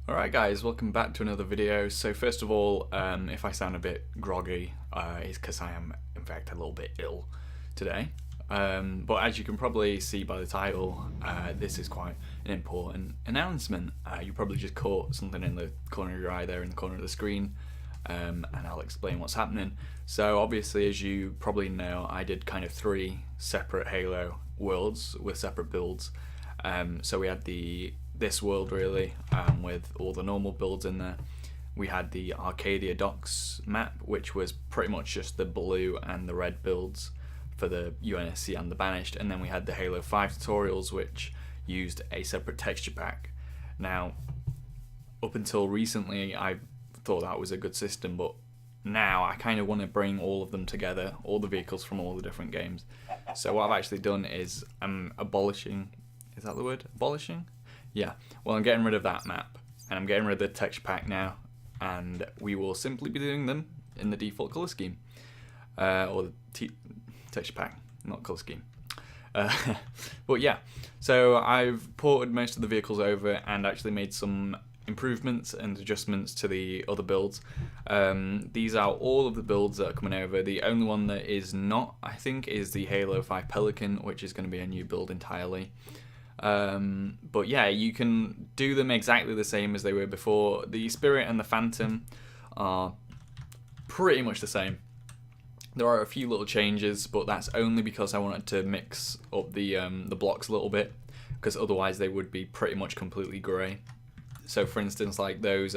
Alright guys, welcome back to another video. So first of all, if I sound a bit groggy, it's because I am in fact a little bit ill today. But as you can probably see by the title, this is quite an important announcement. You probably just caught something in the corner of your eye there in the corner of the screen, and I'll explain what's happening. So obviously, as you probably know, I did kind of 3 separate Halo worlds with separate builds. So we had this world really, with all the normal builds in there. We had the Arcadia Docks map, which was pretty much just the blue and the red builds for the UNSC and the Banished, and then we had the Halo 5 tutorials, which used a separate texture pack. Now, up until recently, I thought that was a good system, but now I kind of want to bring all of them together, all the vehicles from all the different games. So what I've actually done is I'm abolishing, is that the word? Abolishing? Yeah, well, I'm getting rid of that map, and I'm getting rid of the texture pack now, and we will simply be doing them in the default color scheme, or the texture pack, not color scheme. But yeah, so I've ported most of the vehicles over and actually made some improvements and adjustments to the other builds. These are all of the builds that are coming over. The only one that is not, I think, is the Halo 5 Pelican, which is going to be a new build entirely. But yeah, you can do them exactly the same as they were before. The Spirit and the Phantom are pretty much the same. There are a few little changes, but that's only because I wanted to mix up the blocks a little bit, because otherwise they would be pretty much completely grey. So for instance, like those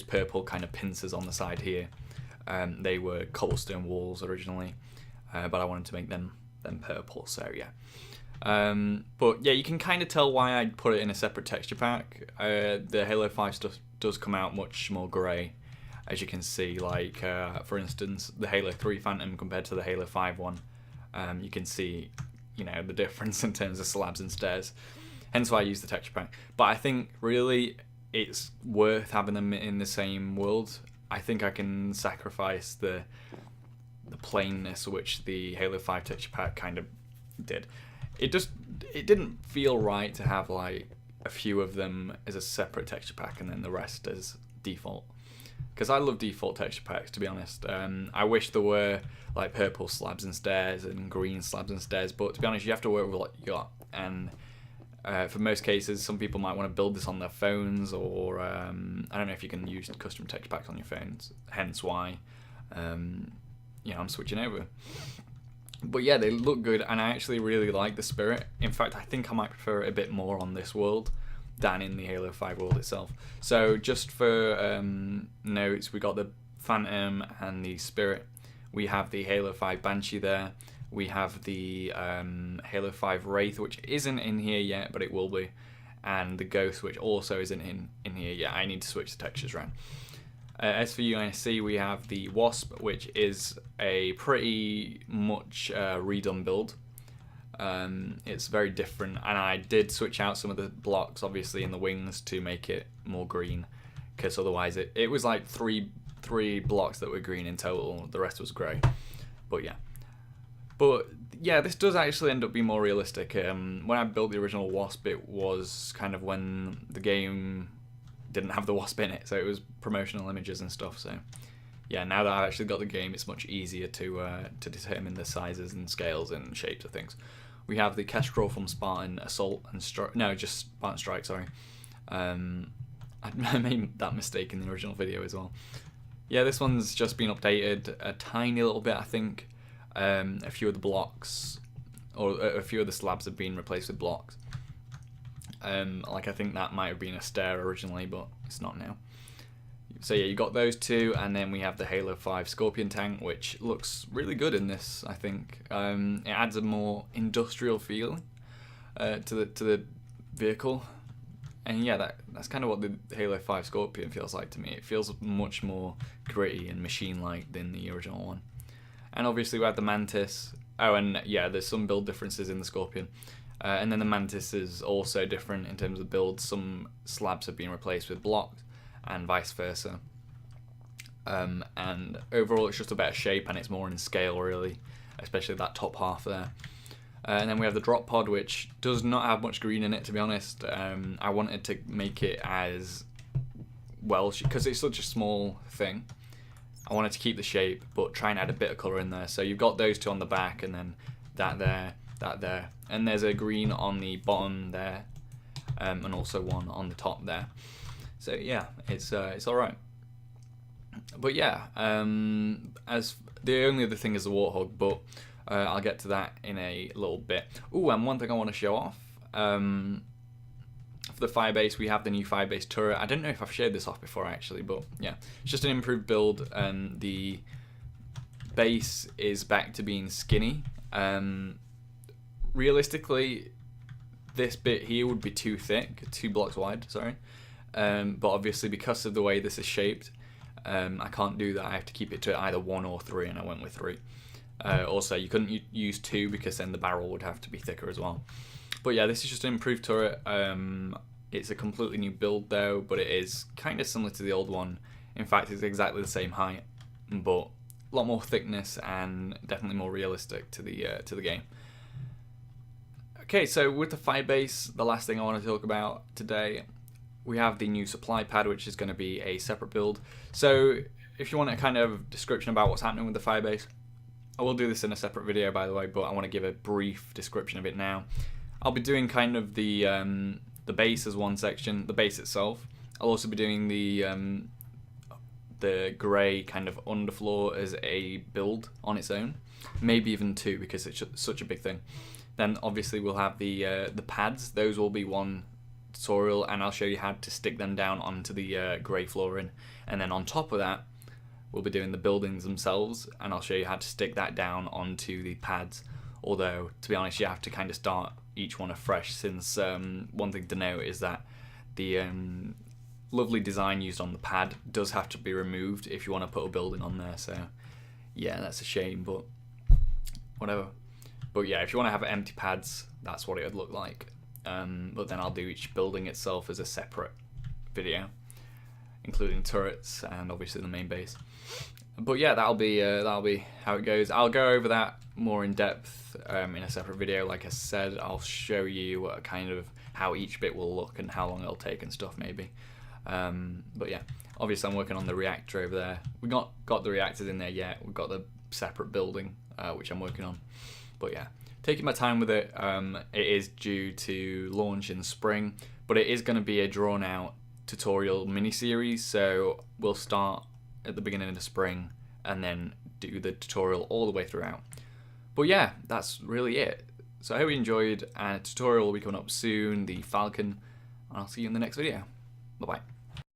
purple kind of pincers on the side here, they were cobblestone walls originally, but I wanted to make them purple, so yeah. But yeah, you can kind of tell why I'd put it in a separate texture pack. The Halo 5 stuff does come out much more grey, as you can see. Like for instance, the Halo 3 Phantom compared to the Halo 5 one, you can see, you know, the difference in terms of slabs and stairs. Hence why I use the texture pack. But I think really it's worth having them in the same world. I think I can sacrifice the plainness which the Halo 5 texture pack kind of did. It didn't feel right to have like a few of them as a separate texture pack and then the rest as default. Because I love default texture packs, to be honest. I wish there were like purple slabs and stairs and green slabs and stairs, but to be honest, you have to work with what you got. And for most cases, some people might want to build this on their phones, or I don't know if you can use custom texture packs on your phones. Hence why, I'm switching over. But yeah, they look good, and I actually really like the Spirit. In fact, I think I might prefer it a bit more on this world than in the Halo 5 world itself. So just for notes, we got the Phantom and the Spirit. We have the Halo 5 Banshee there. We have the Halo 5 Wraith, which isn't in here yet, but it will be. And the Ghost, which also isn't in here yet. I need to switch the textures around. As for UNSC, we have the Wasp, which is a pretty much redone build. It's very different, and I did switch out some of the blocks, obviously, in the wings to make it more green, because otherwise it was like three blocks that were green in total, the rest was grey. But yeah, this does actually end up being more realistic. When I built the original Wasp, it was kind of when the game didn't have the Wasp in it, so it was promotional images and stuff. So yeah, now that I've actually got the game, it's much easier to determine the sizes and scales and shapes of things. We have the Kestrel from Spartan Assault and just Spartan Strike, sorry. I made that mistake in the original video as well. Yeah, this one's just been updated a tiny little bit, I think. A few of the blocks, or a few of the slabs have been replaced with blocks. Like I think that might have been a stair originally, but it's not now. So yeah, you got those two, and then we have the Halo 5 Scorpion tank, which looks really good in this, I think. It adds a more industrial feel to the vehicle. And yeah, that's kind of what the Halo 5 Scorpion feels like to me. It feels much more gritty and machine-like than the original one. And obviously we have the Mantis. Oh, and yeah, there's some build differences in the Scorpion. And then the Mantis is also different in terms of build. Some slabs have been replaced with blocks, and vice versa. And overall it's just a better shape, and it's more in scale really, especially that top half there. And then we have the drop pod, which does not have much green in it, to be honest. I wanted to make it as well, because it's such a small thing. I wanted to keep the shape, but try and add a bit of colour in there. So you've got those two on the back, and then that there. And there's a green on the bottom there, and also one on the top there. So yeah, it's alright. But yeah, as the only other thing is the warthog, but I'll get to that in a little bit. Ooh, and one thing I want to show off. For the Firebase, we have the new Firebase turret. I don't know if I've showed this off before actually, but yeah, it's just an improved build. The base is back to being skinny. Realistically, this bit here would be too thick, 2 blocks wide, sorry. But obviously because of the way this is shaped, I can't do that. I have to keep it to either 1 or 3, and I went with 3. Also, you couldn't use 2 because then the barrel would have to be thicker as well. But yeah, this is just an improved turret. It's a completely new build though, but it is kind of similar to the old one. In fact, it's exactly the same height, but a lot more thickness and definitely more realistic to the game. Okay, so with the Firebase, the last thing I want to talk about today, we have the new supply pad, which is going to be a separate build. So if you want a kind of description about what's happening with the Firebase, I will do this in a separate video, by the way, but I want to give a brief description of it now. I'll be doing kind of the base as one section, the base itself. I'll also be doing the grey kind of underfloor as a build on its own, maybe even 2 because it's such a big thing. Then obviously we'll have the pads. Those will be one tutorial, and I'll show you how to stick them down onto the grey flooring. And then on top of that, we'll be doing the buildings themselves, and I'll show you how to stick that down onto the pads. Although, to be honest, you have to kind of start each one afresh, since one thing to note is that the lovely design used on the pad does have to be removed if you want to put a building on there. So yeah, that's a shame, but whatever. But yeah, if you want to have empty pads, that's what it would look like. But then I'll do each building itself as a separate video, including turrets and obviously the main base. But yeah, that'll be how it goes. I'll go over that more in depth in a separate video. Like I said, I'll show you kind of how each bit will look and how long it'll take and stuff maybe. But yeah, obviously I'm working on the reactor over there. We've not got the reactors in there yet. We've got the separate building which I'm working on. But yeah, taking my time with it. It is due to launch in the spring, but it is going to be a drawn out tutorial mini-series. So we'll start at the beginning of the spring and then do the tutorial all the way throughout. But yeah, that's really it. So I hope you enjoyed, and a tutorial will be coming up soon, the Falcon, and I'll see you in the next video. Bye bye.